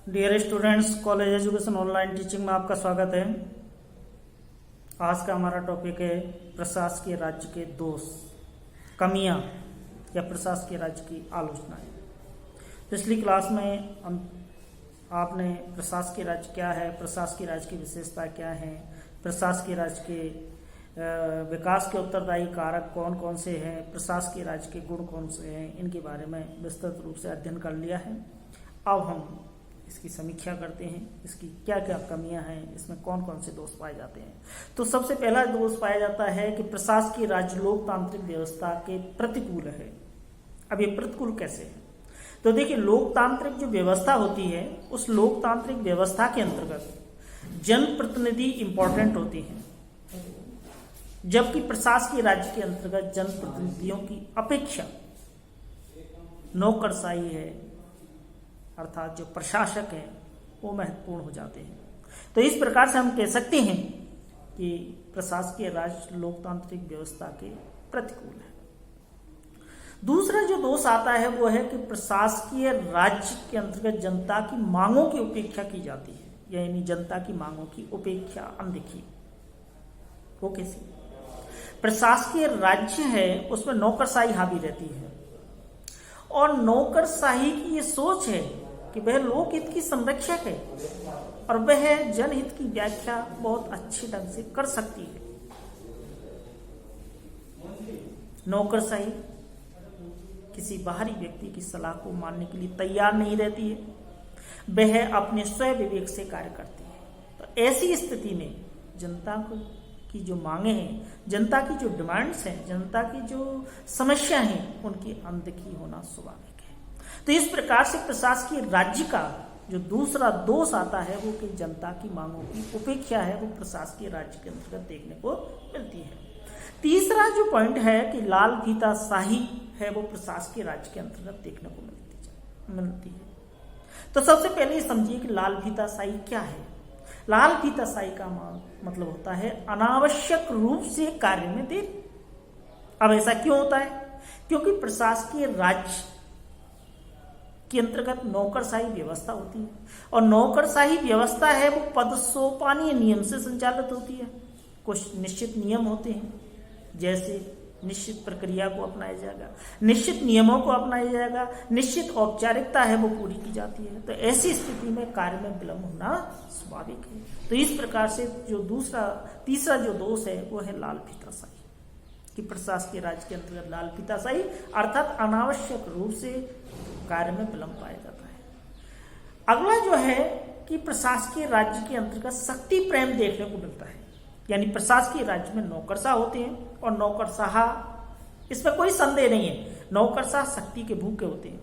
Dear students, college education online teaching में आपका स्वागत है। आज का हमारा टॉपिक है प्रशासकीय राज्य के दोष, कमियां या प्रशासकीय राज्य की आलोचनाएं। पिछली क्लास में आपने प्रशासकीय राज्य क्या है, प्रशासकीय राज्य की विशेषता क्या है, प्रशासकीय राज्य के विकास के उत्तरदायी कारक कौन कौन से हैं, प्रशासकीय राज्य के गुण कौन से हैं, इनके बारे में विस्तृत रूप से अध्ययन कर लिया है। अब हम इसकी समीक्षा करते हैं, इसकी क्या क्या कमियां हैं, इसमें कौन कौन से दोष पाए जाते हैं। तो सबसे पहला दोष पाया जाता है कि प्रशासकीय राज्य लोकतांत्रिक व्यवस्था के प्रतिकूल है। अब ये प्रतिकूल कैसे है? तो देखिए, लोकतांत्रिक जो व्यवस्था होती है, उस लोकतांत्रिक व्यवस्था के अंतर्गत जनप्रतिनिधि इंपॉर्टेंट होते हैं, जबकि प्रशासकीय राज्य के अंतर्गत जनप्रतिनिधियों की अपेक्षा नौकरशाही है, अर्थात जो प्रशासक है वो महत्वपूर्ण हो जाते हैं। तो इस प्रकार से हम कह सकते हैं कि प्रशासकीय राज्य लोकतांत्रिक व्यवस्था के प्रतिकूल है। दूसरा जो दोष आता है वो है कि प्रशासकीय राज्य के अंतर्गत जनता की मांगों की उपेक्षा की जाती है, यानी जनता की मांगों की उपेक्षा, अनदेखी। वो कैसे? प्रशासकीय राज्य है उसमें नौकरशाही हावी रहती है, और नौकरशाही की ये सोच है कि वह लोकहित की संरक्षक है और वह जनहित की व्याख्या बहुत अच्छे ढंग से कर सकती है। नौकरशाही किसी बाहरी व्यक्ति की सलाह को मानने के लिए तैयार नहीं रहती है, वह अपने स्वयं विवेक से कार्य करती है। तो ऐसी स्थिति में जनता की जो मांगे हैं, जनता की जो डिमांड्स हैं, जनता की जो समस्या हैं, उनकी अनदेखी होना स्वाभाविक है। तो इस प्रकार से प्रशासकीय राज्य का जो दूसरा दोष आता है वो कि जनता की मांगों की उपेक्षा है, वो प्रशासकीय राज्य के अंतर्गत देखने को मिलती है। तीसरा जो पॉइंट है कि लाल फीताशाही है, वो प्रशासकीय राज्य के अंतर्गत देखने को मिलती है। तो सबसे पहले समझिए कि लाल फीताशाही क्या है। लाल फीताशाही का मतलब होता है अनावश्यक रूप से कार्य में देरी। अब ऐसा क्यों होता है? क्योंकि प्रशासकीय राज्य के अंतर्गत नौकरशाही व्यवस्था होती है, और नौकरशाही व्यवस्था है वो पद सोपानीय नियम से संचालित होती है। कुछ निश्चित नियम होते हैं, जैसे निश्चित प्रक्रिया को अपनाया जाएगा, निश्चित नियमों को अपनाया जाएगा, निश्चित औपचारिकता है वो पूरी की जाती है। तो ऐसी स्थिति में कार्य में विलंब होना स्वाभाविक है। तो इस प्रकार से जो तीसरा जो दोष है वो है लाल फीताशाही, कि प्रशासकीय राज्य के अंतर्गत लाल फीताशाही अर्थात अनावश्यक रूप से कार्य में विलंब पाया जाता है। अगला जो है कि प्रशासकीय राज्य के अंतर्गत शक्ति प्रेम देखने को मिलता है, यानी प्रशासकीय राज्य में नौकरशाह होते हैं, और नौकरशाह, इसमें कोई संदेह नहीं है, नौकरशाह शक्ति के भूखे होते हैं,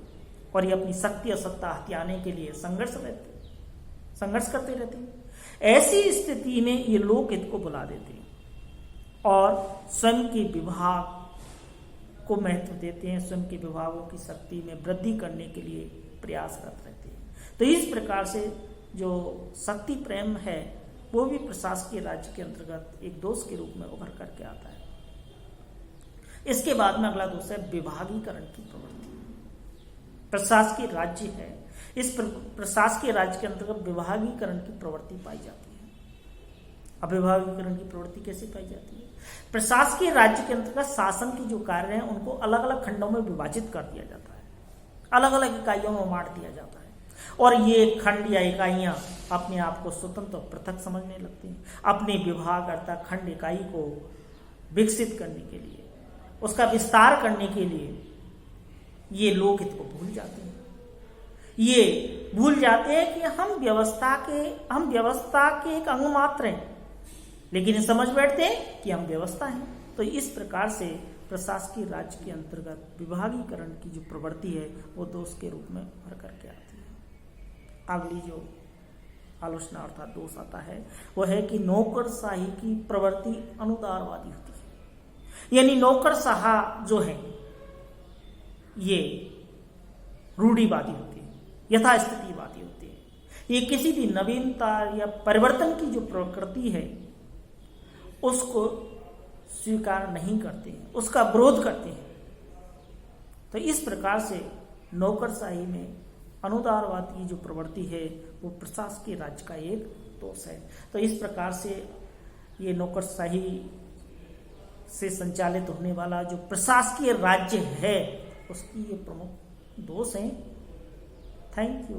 और ये अपनी शक्ति और सत्ता हथियाने के लिए संघर्ष करते रहते हैं। ऐसी स्थिति में ये लोकहित को बुला देते हैं और स्वयं के विभाग को महत्व देते हैं, स्वयं के विभागों की शक्ति में वृद्धि करने के लिए प्रयासरत रहते हैं। तो इस प्रकार से जो शक्ति प्रेम है वो भी प्रशासकीय राज्य के अंतर्गत एक दोष के रूप में उभर करके आता है। इसके बाद में अगला दोष है विभागीकरण की प्रवृत्ति। प्रशासकीय राज्य है, इस प्रशासकीय राज्य के अंतर्गत विभागीकरण की प्रवृत्ति पाई जाती है। अब विभागीकरण की प्रवृत्ति कैसे पाई जाती है? प्रशासकीय राज्य के अंतर्गत शासन के जो कार्य हैं उनको अलग अलग खंडों में विभाजित कर दिया जाता है, अलग अलग इकाइयों में बांट दिया जाता है, और ये खंड या इकाइयां अपने आप को स्वतंत्र और पृथक समझने लगती हैं। अपने विभाग अर्थात खंड इकाई को विकसित करने के लिए, उसका विस्तार करने के लिए ये लोकहित को भूल जाते हैं। ये भूल जाते हैं कि हम व्यवस्था के एक अंग मात्र हैं, लेकिन समझ बैठते हैं कि हम व्यवस्था हैं। तो इस प्रकार से प्रशासकीय राज्य के अंतर्गत विभागीकरण की जो प्रवृत्ति है वो दोष के रूप में उभर करके आती है। अगली जो आलोचना अर्थात दोष आता है वो है कि नौकरशाही की प्रवृत्ति अनुदारवादी होती है, यानी नौकरशाह जो है ये रूढ़िवादी होती है, यथास्थितिवादी होती है। ये किसी भी नवीनता या परिवर्तन की जो प्रकृति है उसको स्वीकार नहीं करते हैं, उसका विरोध करते हैं। तो इस प्रकार से नौकरशाही में अनुदारवाद की जो प्रवृत्ति है वो प्रशासकीय राज्य का एक दोष है। तो इस प्रकार से ये नौकरशाही से संचालित होने वाला जो प्रशासकीय राज्य है उसकी ये प्रमुख दोष हैं। Thank you.